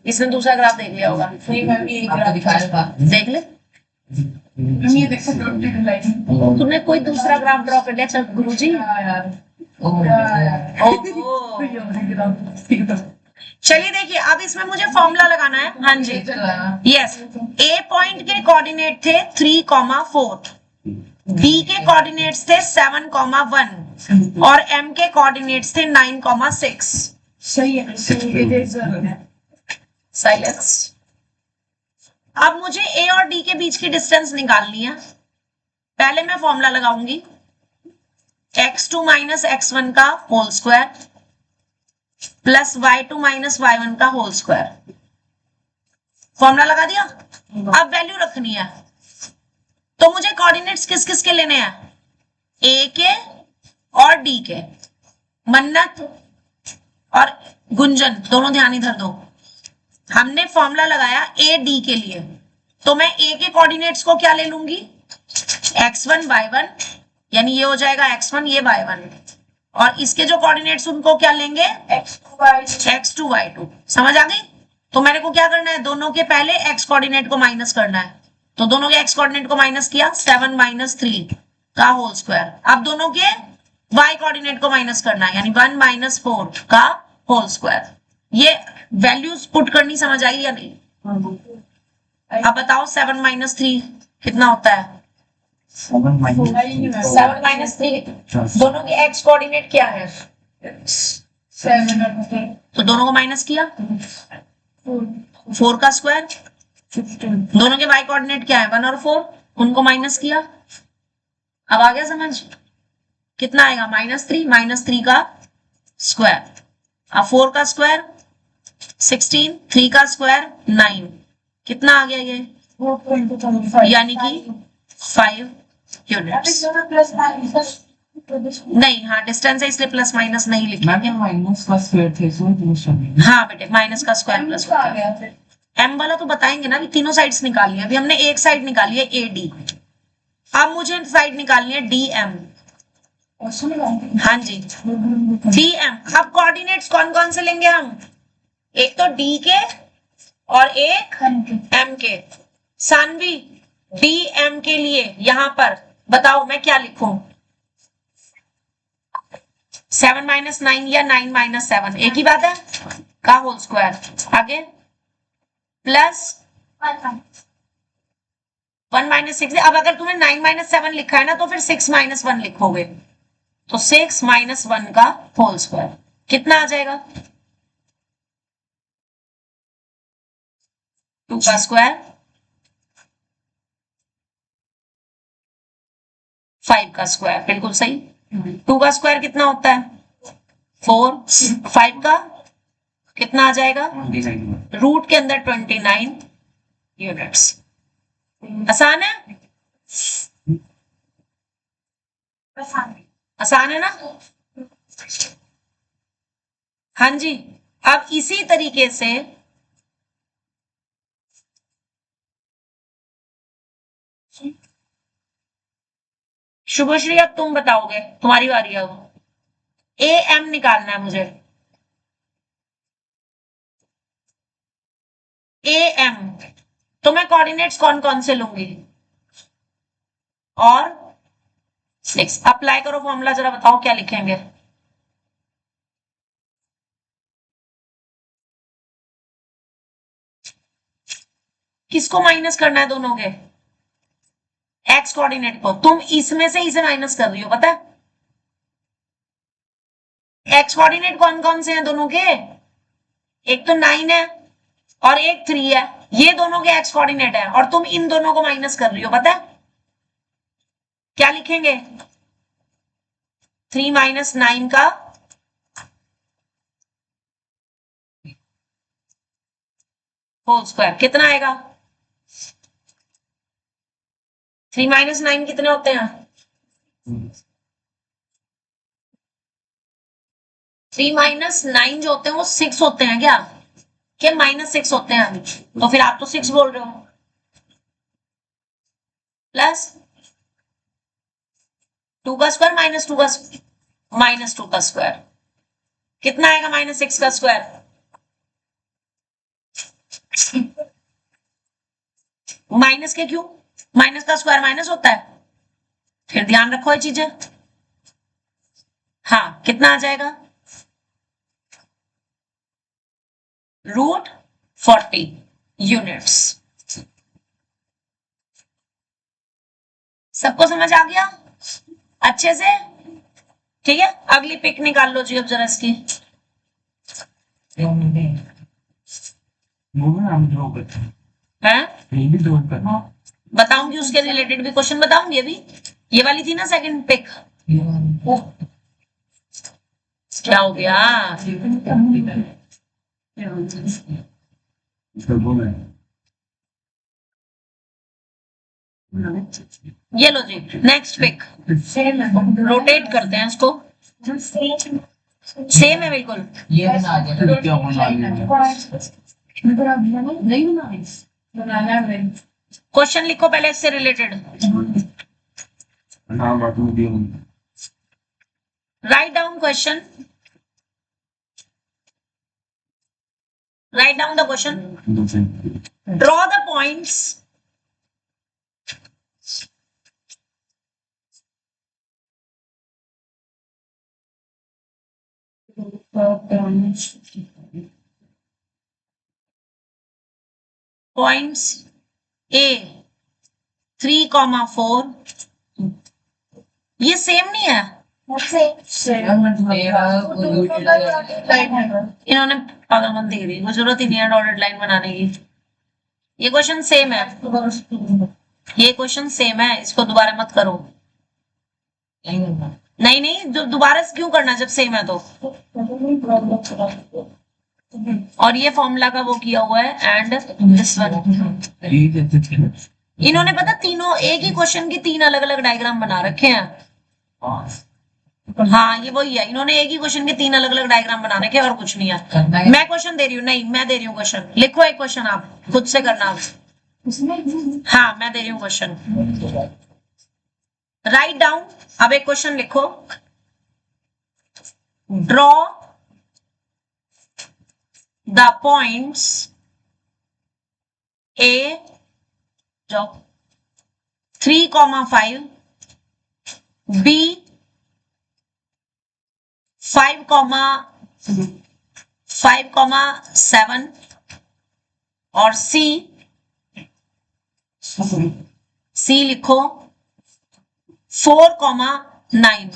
Speaker 1: इसने दूसरा ग्राफ देख लिया होगा। देख ले। तूने कोई दूसरा ग्राफ ड्रॉ कर लिया? चल गुरुजी। चलिए देखिए, अब इसमें मुझे फॉर्मूला लगाना है। हाँ जी, यस। ए पॉइंट के कोऑर्डिनेट थे 3,4, बी के कोऑर्डिनेट्स थे 7,1 और एम के कोऑर्डिनेट्स थे 9,6। सही है। साइलेंस। अब मुझे ए और डी के बीच की डिस्टेंस निकालनी है। पहले मैं फॉर्मूला लगाऊंगी x2 माइनस x1 का whole square plus y2 minus y1 का होल स्क्वायर। फॉर्मूला लगा दिया। अब वैल्यू रखनी है, तो मुझे कोऑर्डिनेट्स किस किस के लेने हैं? ए के और डी के। मन्नत और गुंजन दोनों ध्यान इधर दो। हमने फॉर्मूला लगाया ए डी के लिए, तो मैं ए के कोऑर्डिनेट्स को क्या ले लूंगी? x1 y1, यानी ये हो जाएगा x1, ये y1, और इसके जो कोऑर्डिनेट्स उनको क्या लेंगे? x2 y2। समझ आ गई? तो मेरे को क्या करना है? दोनों के पहले x कोऑर्डिनेट को माइनस करना है। तो दोनों के x कोऑर्डिनेट को माइनस किया, 7 माइनस 3 का होल स्क्वायर। अब दोनों के y कोऑर्डिनेट को माइनस करना है, यानी 1 माइनस 4 का होल स्क्वायर। ये वैल्यूज पुट करनी समझ आई या नहीं? अब बताओ 7 माइनस 3 कितना होता है?
Speaker 3: 7
Speaker 1: माइनस 3। दोनों के x कोऑर्डिनेट क्या है?
Speaker 2: 7।
Speaker 1: तो दोनों को माइनस किया, 4 का स्क्वायर। दोनों के y कोऑर्डिनेट क्या है? 1 और 4, उनको माइनस किया। अब आ गया समझ? कितना आएगा? माइनस 3 का स्क्वायर। अब 4 का स्क्वायर 16, 3 का स्क्वायर 9, कितना आ गया ये? यानी कि 5 यूनिट्स। नहीं, हाँ डिस्टेंस है इसलिए प्लस माइनस नहीं लिखेंगे।
Speaker 3: माइनस का स्क्वायर थे इसमें।
Speaker 1: हाँ बेटे, माइनस का स्क्वायर प्लस एम वाला तो बताएंगे ना। अभी तीनों साइड्स निकाली है, अभी हमने एक साइड निकाली है ए डी। अब मुझे साइड निकालनी है डी एम। हाँ जी, डी एम। अब कोऑर्डिनेट्स कौन कौन से लेंगे हम? एक तो डी के और एक एम के। सानवी, डी एम के लिए यहां पर बताओ मैं क्या लिखूं? 7 माइनस 9 या 9 माइनस 7, एक ही बात है, का होल स्क्वायर। आगे प्लस 1 माइनस 6। अब अगर तुम्हें 9 माइनस 7 लिखा है ना, तो फिर 6 माइनस 1 लिखोगे, तो 6 माइनस 1 का होल स्क्वायर। कितना आ जाएगा? 2 का स्क्वायर 5 का स्क्वायर। बिल्कुल सही। 2 का स्क्वायर कितना होता है? 4। 5 का कितना आ जाएगा? रूट के अंदर 29 यूनिट्स। आसान है? आसान है ना? हाँ जी। अब इसी तरीके से शुभश्री, अब तुम बताओगे, तुम्हारी बारी है। अब ए एम निकालना है मुझे। ए एम, तो मैं कोऑर्डिनेट्स कौन कौन से लूंगी? और 6। अप्लाई करो फॉर्मूला, जरा बताओ क्या लिखेंगे। किसको माइनस करना है दोनों के? एक्स कोऑर्डिनेट को। तुम इसमें से इसे माइनस कर रही हो, पता है? एक्स कोऑर्डिनेट कौन कौन से हैं दोनों के? एक तो 9 है और एक 3 है, ये दोनों के एक्स कोऑर्डिनेट है, और तुम इन दोनों को माइनस कर रही हो, पता है? क्या लिखेंगे? 3 माइनस 9 का होल स्क्वायर कितना आएगा? 3 माइनस 9 कितने होते हैं? 3 माइनस 9 जो होते हैं वो 6 होते हैं क्या? क्या -6 होते हैं? तो फिर आप तो 6 बोल रहे हो। प्लस 2 का स्क्वायर माइनस 2 का स्क्वायर कितना आएगा? -6 का स्क्वायर। माइनस के क्यों? माइनस का स्क्वायर माइनस होता है, फिर ध्यान रखो ये चीजें। हाँ, कितना आ जाएगा? √40 यूनिट्स। सबको समझ आ गया अच्छे से? ठीक है, अगली पिक निकाल लो जी अब जरा इसकी। हैं? बताऊंगी, उसके रिलेटेड भी क्वेश्चन बताऊंगी अभी। ये वाली थी ना सेकंड पिक। क्या हो गया? ये लो जी, नेक्स्ट पिक। रोटेट करते हैं इसको। सेम है बिल्कुल।
Speaker 3: ये बना दे, फिर क्या बना दे?
Speaker 1: क्वेश्चन लिखो पहले इससे related. Write down question, write down the question, draw the points points A 3,4। ये सेम नहीं है? इन्होंने पागलपंती करी, कोई जरूरत ही नहीं है डॉटेड लाइन बनाने की। ये क्वेश्चन सेम है, ये क्वेश्चन सेम है, इसको दोबारा मत करो। नहीं नहीं, जो दोबारा से क्यों करना जब सेम है तो? और ये फॉर्मूला का वो किया हुआ है, एंड दिस वन। इन्होंने पता तीनों एक ही क्वेश्चन की 3 अलग अलग डायग्राम बना रखे हैं। हाँ, ये वही है, इन्होंने एक ही क्वेश्चन के 3 अलग अलग डायग्राम बना रखे हैं और कुछ नहीं है। मैं क्वेश्चन दे रही हूँ, नहीं मैं दे रही हूँ क्वेश्चन। लिखो एक क्वेश्चन, आप खुद से करना। हाँ, मैं दे रही हूँ क्वेश्चन। राइट डाउन, अब एक क्वेश्चन लिखो। Draw the points A 3,5, B 5,7 और C लिखो 4,9।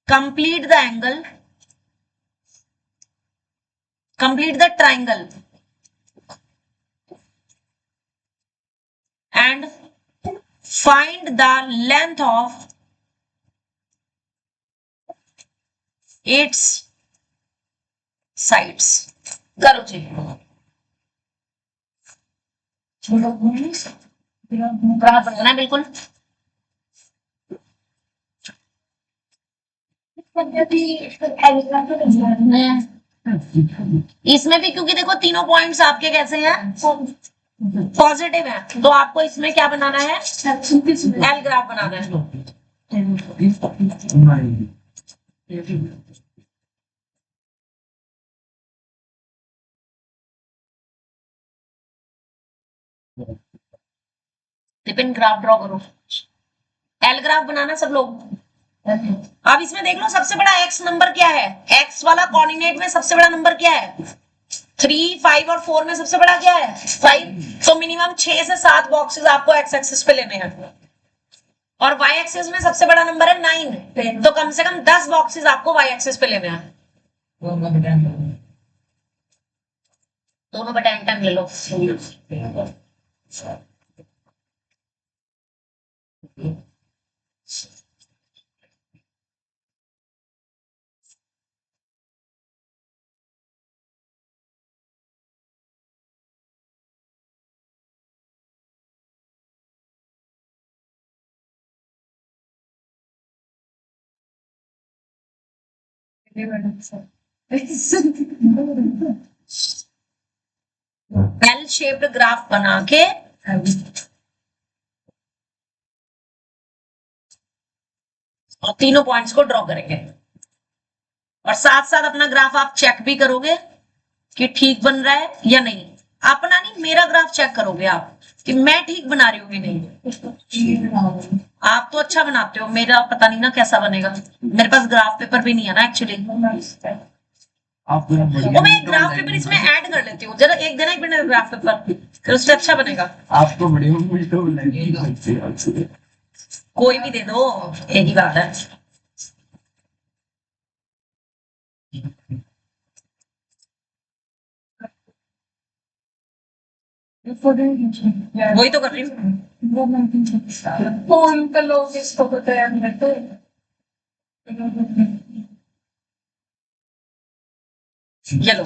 Speaker 1: Complete the angle, complete the triangle and find the length of its sides। करो जी। बनाना है बिल्कुल। इसमें भी क्योंकि देखो तीनों पॉइंट्स आपके कैसे हैं? पॉजिटिव है, तो आपको इसमें क्या बनाना है? एल ग्राफ बनाना है। टिपिन ग्राफ ड्रॉ करो। एल ग्राफ बनाना सब लोग। अब इसमें देख लो सबसे बड़ा एक्स नंबर क्या है, एक्स वाला कोऑर्डिनेट में सबसे बड़ा नंबर क्या है, 3, 5 और 4 में सबसे बड़ा क्या है 5। तो मिनिमम 6 से 7 बॉक्सेस आपको एक्स एक्सिस पे लेने हैं और वाई एक्सिस में सबसे बड़ा नंबर है 9, तो कम से कम 10 बॉक्सेस आपको वाई एक्सिस पे लेने हैं। दोनों बटा n ले लो। एल शेप्ड ग्राफ बना के और तीनों पॉइंट्स को ड्रॉ करेंगे और साथ साथ अपना ग्राफ आप चेक भी करोगे कि ठीक बन रहा है या नहीं। अपना नहीं, मेरा ग्राफ चेक करोगे आप कि मैं ठीक बना रही हूँ कि नहीं। आप तो अच्छा बनाते हो, मेरा पता नहीं ना कैसा बनेगा, मेरे पास ग्राफ पेपर भी नहीं है ना एक्चुअली।
Speaker 3: आप पूरा
Speaker 1: वो मैं ग्राफ पेपर इसमें ऐड कर लेती हूँ, जरा एक देना, एक मिनट ग्राफ पेपर, फिर उससे अच्छा बनेगा।
Speaker 3: आपको बड़े उल्टो लगे।
Speaker 1: कोई भी दे दो, एक ही बात है। वही तो कर रही हूँ।
Speaker 2: फोन का लोग इसको बताया मैं तो
Speaker 1: ये लो।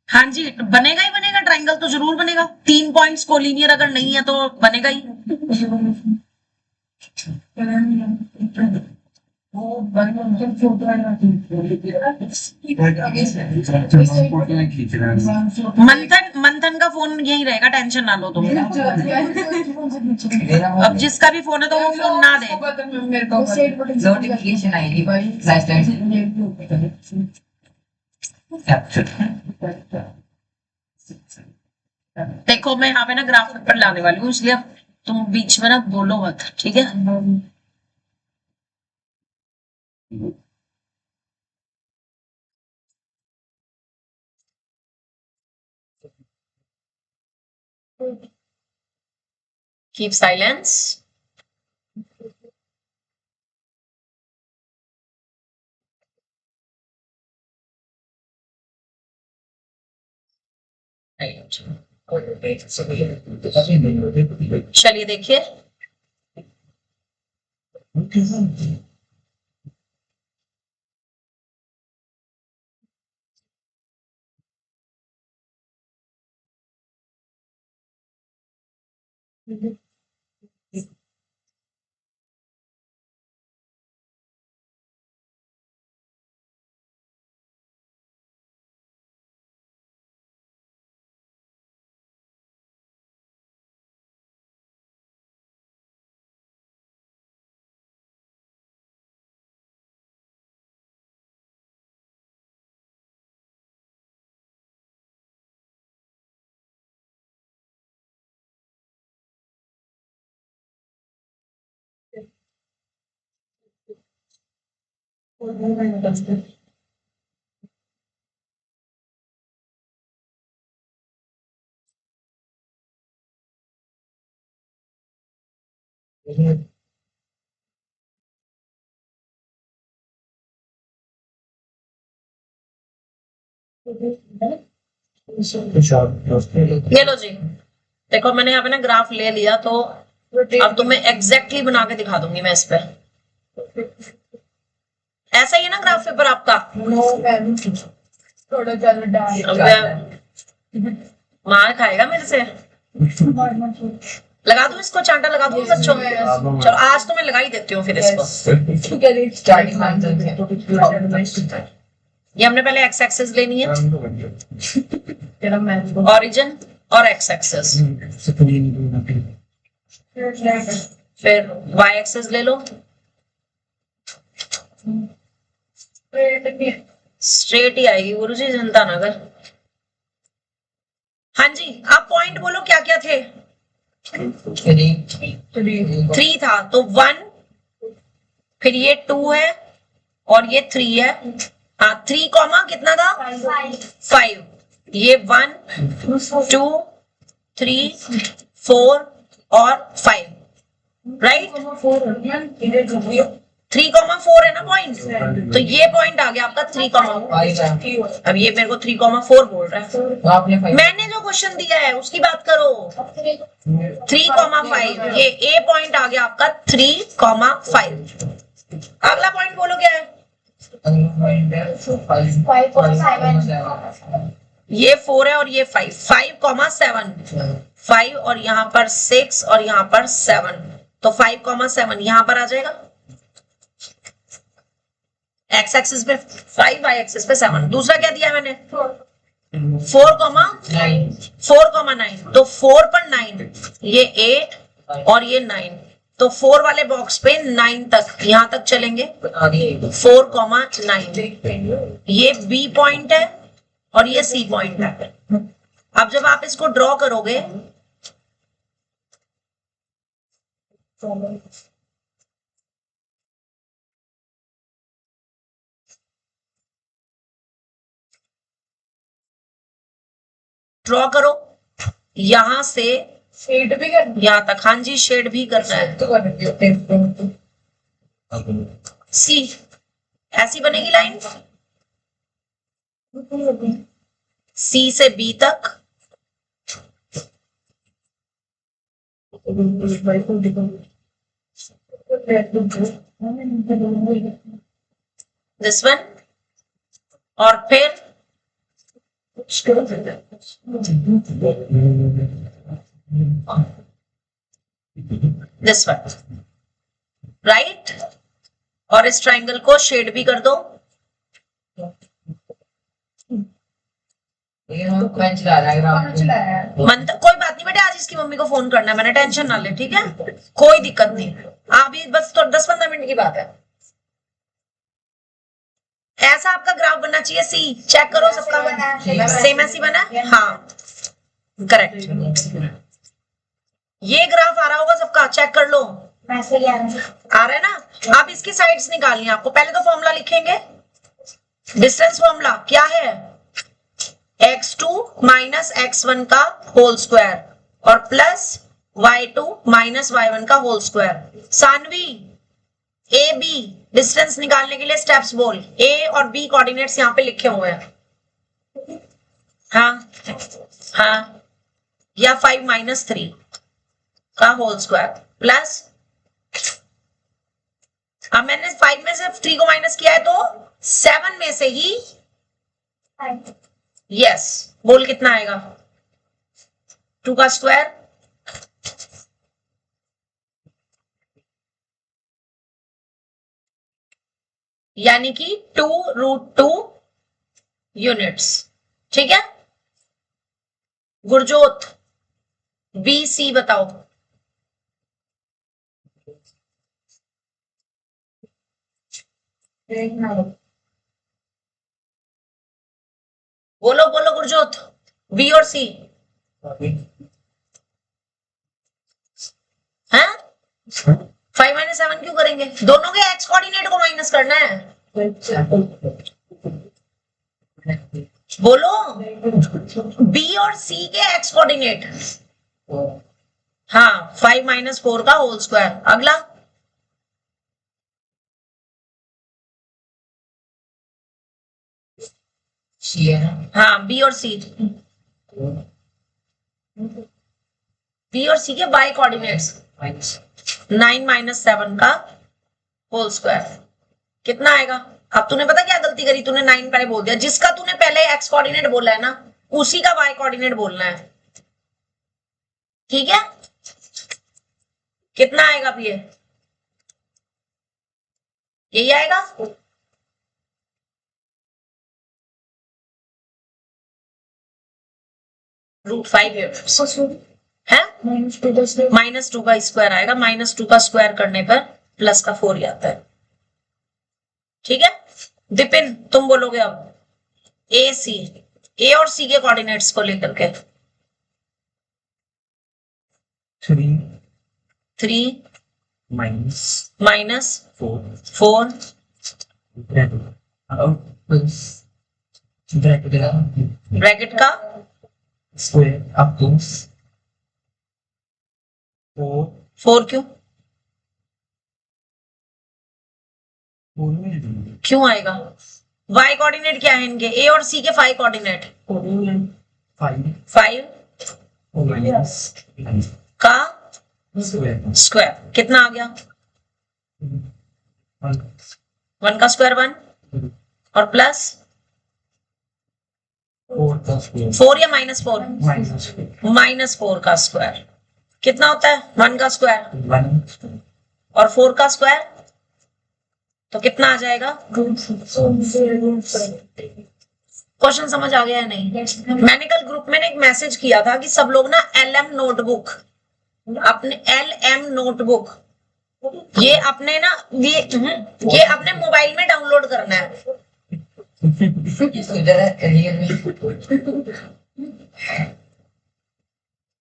Speaker 1: हाँ जी, बनेगा ही बनेगा, ट्रायंगल तो जरूर बनेगा। 3 पॉइंट्स को लीनियर अगर नहीं है तो बनेगा ही।
Speaker 3: फोटो में खींच रहा है।
Speaker 1: मंथन का फोन यही रहेगा, टेंशन ना लो तुम। अब जिसका भी फोन है तो वो फोन ना दे।
Speaker 2: नोटिफिकेशन आएगी भाई लास्ट टाइम।
Speaker 1: देखो मैं यहाँ पे ना ग्राफ पेपर लाने वाली हूँ, इसलिए अब तुम बीच में ना बोलो मत, ठीक है। Keep silence. चलिए देखिए, ये लो जी। देखो मैंने यहाँ पे ना ग्राफ ले लिया, तो अब तुम्हें एग्जैक्टली बना के दिखा दूंगी मैं इस पे। ऐसा ही है ना ग्राफ पेपर आपका?
Speaker 2: थोड़ा ज्यादा डार्क
Speaker 1: मार खाएगा मेरे से। लगा दूं इसको, चांटा लगा दूं बच्चों में? चलो आज तो मैं लगा ही देती हूँ फिर इसको। ये हमने पहले एक्स एक्सिस लेनी है, ओरिजिन और एक्स एक्सिस, फिर वाई एक्सिस ले लो, स्ट्रेट ही आएगी गुरुजी, चिंता ना कर। हाँ जी, आप पॉइंट बोलो क्या क्या थे। 3 था तो 1, फिर ये 2 है और ये 3 है। हाँ 3 कॉमा कितना था 5, ये 1 2 3 4 और 5, राइट। 3,4 है ना पॉइंट, तो ये पॉइंट आ गया आपका 3,4। अब ये मेरे को 3,4 बोल रहा है, मैंने जो क्वेश्चन दिया है उसकी बात करो। 3,5, ये ए पॉइंट आ गया आपका 3,5। अगला पॉइंट बोलो क्या है। ये 4 है और ये 5, 5,7, 5 और यहाँ पर 6 और यहाँ पर 7, तो 5,7 यहाँ पर आ जाएगा। एक्स एक्सिस पे 5, वाई एक्सिस पे 7। दूसरा क्या दिया है मैंने 4,9, तो 4 पर 9, ये 8 और ये 9, तो 4 वाले बॉक्स पे 9 तक, यहां तक चलेंगे 4,9। ये बी पॉइंट है और ये सी पॉइंट है। अब जब आप इसको ड्रॉ करोगे ड्रॉ करो यहां से
Speaker 2: शेड भी करनी
Speaker 1: यहां तक। हाँ जी, शेड भी करना है।
Speaker 2: तो करनी
Speaker 1: सी ऐसी बनेगी लाइन, सी से बी तक, दिस वन, और फिर दिस वन, राइट। और इस ट्राइंगल को शेड भी कर दो। मन तक कोई बात नहीं बेटे, आज इसकी मम्मी को फोन करना है मैंने, टेंशन ना ले, ठीक है, कोई दिक्कत नहीं। अभी बस तो 10-15 मिनट की बात है। ऐसा आपका ग्राफ बनना चाहिए। सी चेक करो सबका सेम ऐसी बना है? हाँ करेक्ट, ये ग्राफ आ रहा होगा सबका, चेक कर लो। आ रहा है ना। अब इसकी साइड्स निकालनी है आपको। पहले तो फॉर्मूला लिखेंगे, डिस्टेंस फॉर्मूला क्या है, x2 माइनस x1 का होल स्क्वायर और प्लस y2 माइनस y1 का होल स्क्वायर। सानवी ए बी डिस्टेंस निकालने के लिए स्टेप्स बोल। ए और बी कोऑर्डिनेट्स यहाँ पे लिखे हुए हैं। हाँ हाँ, या 5 माइनस 3 का होल स्क्वायर प्लस, अब मैंने 5 में से 3 को माइनस किया है तो 7 में से ही यस, बोल कितना आएगा 2 का स्क्वायर, यानी कि 2√2 यूनिट्स। ठीक है गुरजोत, बी सी बताओ। बोलो बोलो गुरजोत, बी और सी। हैं 5 माइनस 7 क्यों करेंगे, दोनों के एक्स कोऑर्डिनेट को माइनस करना है। बोलो बी और सी के एक्स कोऑर्डिनेट। हाँ 5 माइनस 4 का होल स्क्वायर। अगला हाँ बी और सी, बी और सी के वाई कोऑर्डिनेट्स 9 माइनस 7 का होल स्क्वायर कितना आएगा। अब तूने पता क्या गलती करी, तूने 9 पहले बोल दिया, जिसका तूने पहले एक्स कोऑर्डिनेट बोला है ना उसी का वाई कोऑर्डिनेट बोलना है। ठीक है कितना आएगा अब ये, यही आएगा। √5 है, -2 का स्क्वायर आएगा। -2 का स्क्वायर करने पर प्लस का 4 ही आता है। ठीक है, विपिन तुम बोलोगे अब ए सी, ए और सी के कोऑर्डिनेट्स को लेकर के 3 माइनस 4 ब्रैकेट का
Speaker 3: स्क्वायर अप टू
Speaker 1: 4 क्यों क्यों आएगा? y कोऑर्डिनेट क्या है इनके, a और c के 5 कोऑर्डिनेट 5 का स्क्वायर कितना आ गया? 1 का स्क्वायर 1 और प्लस 4 या -4 -4 का स्क्वायर कितना होता है? 1 का स्क्वायर और 4 का स्क्वायर तो कितना आ जाएगा? क्वेश्चन समझ आ गया है नहीं? मैंने कल ग्रुप में एक मैसेज किया था कि सब लोग ना LM नोटबुक ये अपने ना ये अपने मोबाइल में डाउनलोड करना है।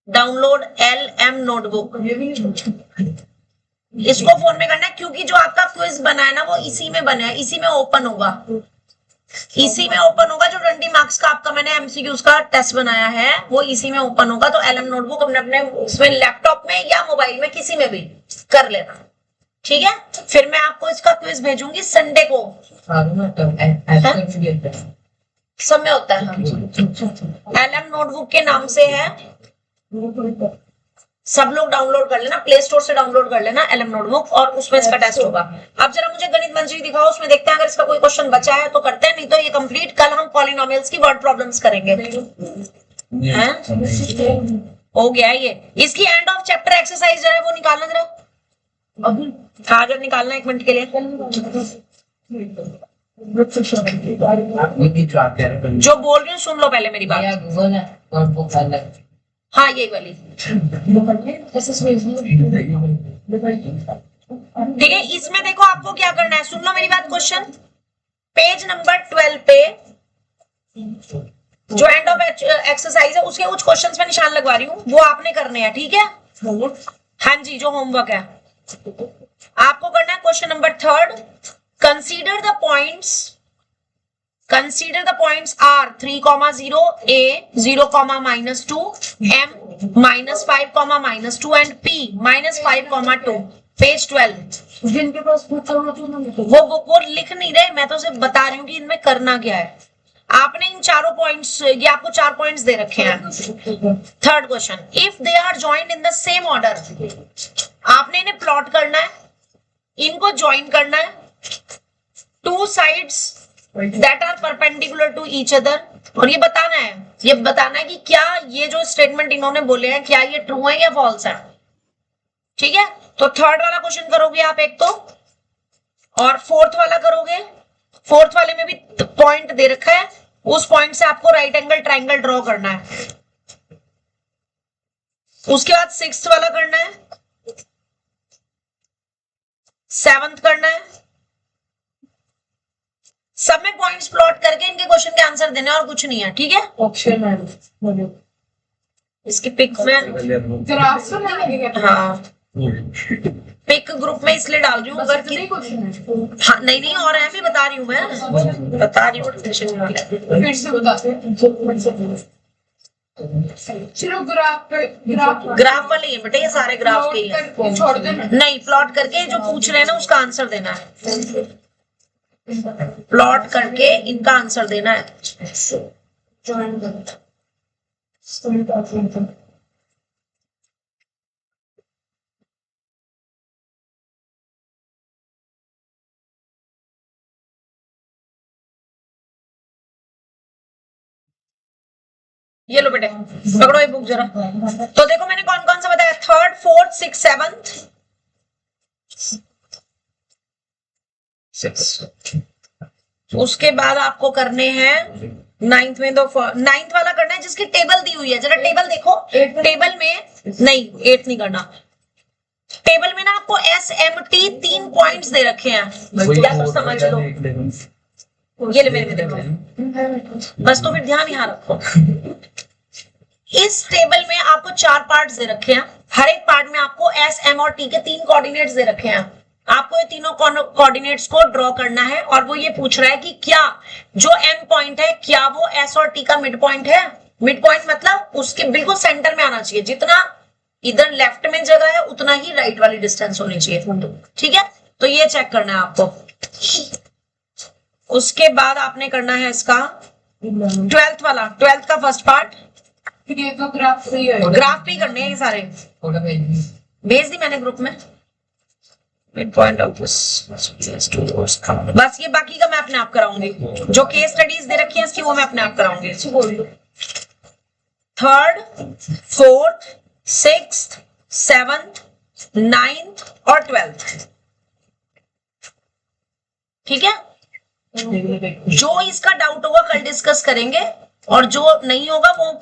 Speaker 1: डाउनलोड LM नोटबुक इसको फोन में करना है, क्योंकि जो आपका क्विज बना है ना वो इसी में बना है, इसी में ओपन होगा, इसी में ओपन होगा। जो 20 मार्क्स का आपका मैंने MCQs का टेस्ट बनाया है वो इसी में ओपन होगा। तो LM नोटबुक अपने अपने उसमें लैपटॉप में या मोबाइल में किसी में भी कर लेना, ठीक है। फिर मैं आपको इसका क्विज भेजूंगी संडे को, सब में होता है। LM नोटबुक के नाम से है, सब लोग डाउनलोड कर लेना, प्ले स्टोर से डाउनलोड कर लेना LM नोटबुक और उसमें इसका टेस्ट होगा। अब जरा मुझे गणित मंजरी दिखाओ, उसमें देखते हैं अगर इसका कोई क्वेश्चन बचा है तो करते हैं, नहीं तो ये कंप्लीट कल हम पॉलिनोमियल्स की वर्ड प्रॉब्लम्स करेंगे। हो गया ये, इसकी एंड ऑफ चैप्टर एक्सरसाइज जरा वो निकालना जरा, हाँ जरा निकालना 1 मिनट के लिए। जो बोल रही हूँ सुन लो पहले मेरी बात। हाँ यही वाली, ठीक है। इसमें देखो आपको क्या करना है, सुन लो मेरी बात। क्वेश्चन पेज नंबर 12 पे जो एंड ऑफ एक्सरसाइज है उसके कुछ क्वेश्चंस में निशान लगवा रही हूँ, वो आपने करने हैं, ठीक है। हाँ जी, जो होमवर्क है आपको करना है। Question number 3, consider the points are 3, 0, A 0, -2, M -5, -2 and P -5, 2। Page 12।
Speaker 2: जिनके पास
Speaker 1: वो लिख नहीं रहे, मैं तो सिर्फ बता रही हूँ कि इनमें करना क्या है। आपने इन चारों पॉइंट्स, ये आपको 4 पॉइंट्स दे रखे हैं। 3rd question, if they are joined in the same order, आपने इन्हें प्लॉट करना है, इनको ज्वाइन करना है। 2 sides that are perpendicular to each other, और ये बताना है कि क्या ये जो स्टेटमेंट इन्होंने बोले हैं क्या ये ट्रू है या फॉल्स है, ठीक है। तो 3rd वाला क्वेश्चन करोगे आप एक तो, और 4th वाला करोगे। 4th वाले में भी पॉइंट दे रखा है, उस पॉइंट से आपको राइट एंगल ट्राइंगल ड्रॉ करना है। उसके बाद 6th वाला करना है, 7th करना है। सब में पॉइंट्स प्लॉट करके इनके क्वेश्चन के आंसर देने और कुछ नहीं है, ठीक है।
Speaker 2: ऑप्शन है
Speaker 1: इसकी पिक में
Speaker 2: ग्राफ तो नहीं लगेगा।
Speaker 1: हाँ पिक ग्रुप में इसलिए डाल रही हूँ अगर
Speaker 2: कितने क्वेश्चन है?
Speaker 1: हाँ नहीं और है भी बता रही हूँ मैं, बता रही हूँ।
Speaker 2: फिर से बताते हैं। चलो ग्राफ
Speaker 1: वाले ये बेटे, ये सारे ग्राफ के ही हैं।
Speaker 2: छोड़ देना,
Speaker 1: नहीं, प्लॉट करके जो पूछ रहे हैं ना उसका आंसर देना है, प्लॉट करके इनका आंसर देना है। ये लो बेटे, पकड़ो ये बुक जरा। तो देखो मैंने कौन कौन सा बताया, 3rd, 4th, 6th, 7th। उसके बाद आपको करने हैं 9th में, तो 9th वाला करना है जिसकी टेबल दी हुई है। जरा टेबल देखो, टेबल में नहीं 8th नहीं करना, टेबल में ना आपको SMT 3 पॉइंट्स दे रखे हैं, या तो समझ लो, ये ले मेरे देखो, बस तो फिर ध्यान यहाँ रखो। इस टेबल में आपको 4 पार्ट्स दे रखे हैं, हर एक पार्ट में आपको S, M और T के 3 कोऑर्डिनेट्स दे रखे हैं। आपको ये तीनों कोऑर्डिनेट्स को ड्रॉ करना है और वो ये पूछ रहा है कि क्या जो M पॉइंट है क्या वो S और T का मिड पॉइंट है। मिड पॉइंट मतलब उसके बिल्कुल सेंटर में आना चाहिए, जितना इधर लेफ्ट में जगह है उतना ही राइट वाली डिस्टेंस होनी चाहिए, ठीक है। तो ये चेक करना है आपको। उसके बाद आपने करना है इसका 12th वाला, 12th का फर्स्ट पार्ट,
Speaker 2: फिर ये तो ग्राफ सही है,
Speaker 1: ग्राफ भी करने हैं ये सारे, भेज दी मैंने ग्रुप में। मिड पॉइंट ऑफ दिस बस, ये बाकी का मैं अपने आप कराऊंगी, जो केस स्टडीज दे रखी है इसकी वो मैं अपने आप कराऊंगी।
Speaker 2: बोल दो
Speaker 1: 3rd, 4th, 6th, 7th, 9th और 12th, ठीक है। जो इसका डाउट होगा कल डिस्कस करेंगे और जो नहीं होगा वो